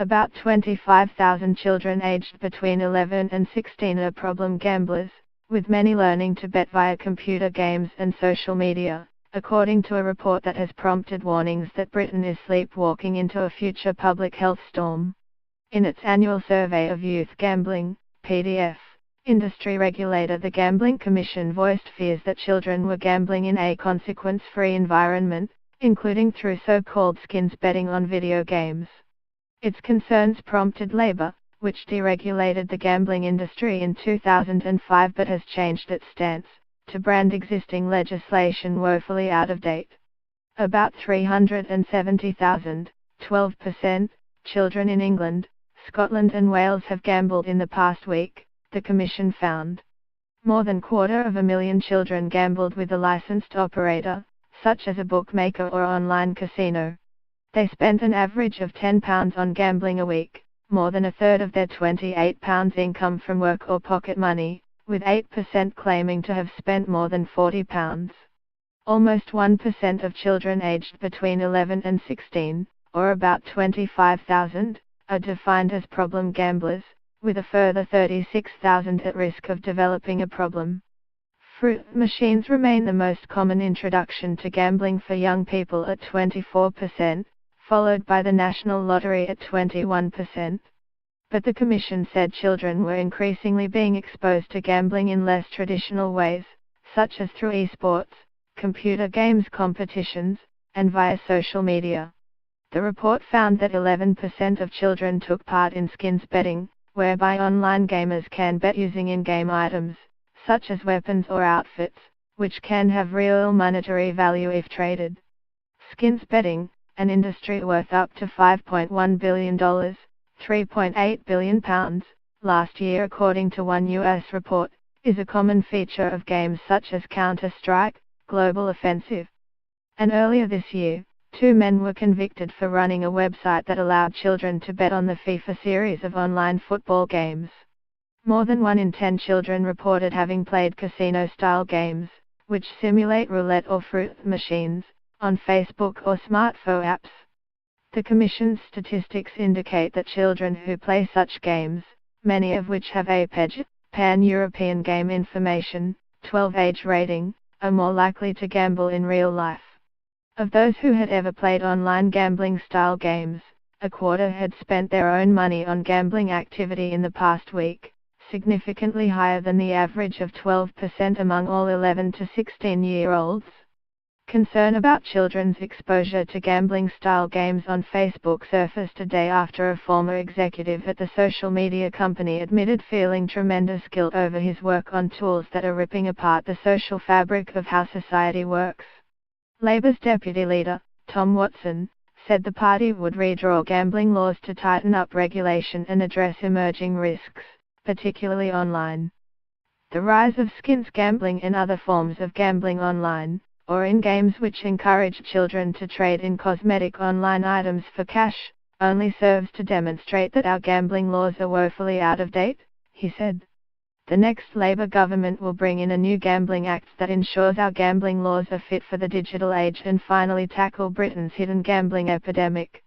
About 25,000 children aged between 11 and 16 are problem gamblers, with many learning to bet via computer games and social media, according to a report that has prompted warnings that Britain is sleepwalking into a future public health storm. In its annual survey of youth gambling, PDF, industry regulator the Gambling Commission voiced fears that children were gambling in a consequence-free environment, including through so-called skins betting on video games. Its concerns prompted Labour, which deregulated the gambling industry in 2005 but has changed its stance, to brand existing legislation woefully out of date. About 370,000, 12%, children in England, Scotland and Wales have gambled in the past week, the Commission found. More than 250,000 children gambled with a licensed operator, such as a bookmaker or online casino. They spent an average of £10 on gambling a week, more than a third of their £28 income from work or pocket money, with 8% claiming to have spent more than £40. Almost 1% of children aged between 11 and 16, or about 25,000, are defined as problem gamblers, with a further 36,000 at risk of developing a problem. Fruit machines remain the most common introduction to gambling for young people at 24%, followed by the National Lottery at 21%. But the Commission said children were increasingly being exposed to gambling in less traditional ways, such as through esports, computer games competitions, and via social media. The report found that 11% of children took part in skins betting, whereby online gamers can bet using in-game items, such as weapons or outfits, which can have real monetary value if traded. Skins betting, an industry worth up to $5.1 billion, £3.8 billion, last year according to one US report, is a common feature of games such as Counter-Strike, Global Offensive. And earlier this year, 2 men were convicted for running a website that allowed children to bet on the FIFA series of online football games. More than 1 in 10 children reported having played casino-style games, which simulate roulette or fruit machines, on Facebook or smartphone apps. The Commission's statistics indicate that children who play such games, many of which have a PEG, Pan-European Game Information, 12 age rating, are more likely to gamble in real life. Of those who had ever played online gambling-style games, a quarter had spent their own money on gambling activity in the past week, significantly higher than the average of 12% among all 11 to 16-year-olds. Concern about children's exposure to gambling-style games on Facebook surfaced a day after a former executive at the social media company admitted feeling tremendous guilt over his work on tools that are ripping apart the social fabric of how society works. Labour's deputy leader, Tom Watson, said the party would redraw gambling laws to tighten up regulation and address emerging risks, particularly online. The rise of skins gambling and other forms of gambling online, or in games which encourage children to trade in cosmetic online items for cash, only serves to demonstrate that our gambling laws are woefully out of date, he said. The next Labour government will bring in a new gambling act that ensures our gambling laws are fit for the digital age and finally tackle Britain's hidden gambling epidemic.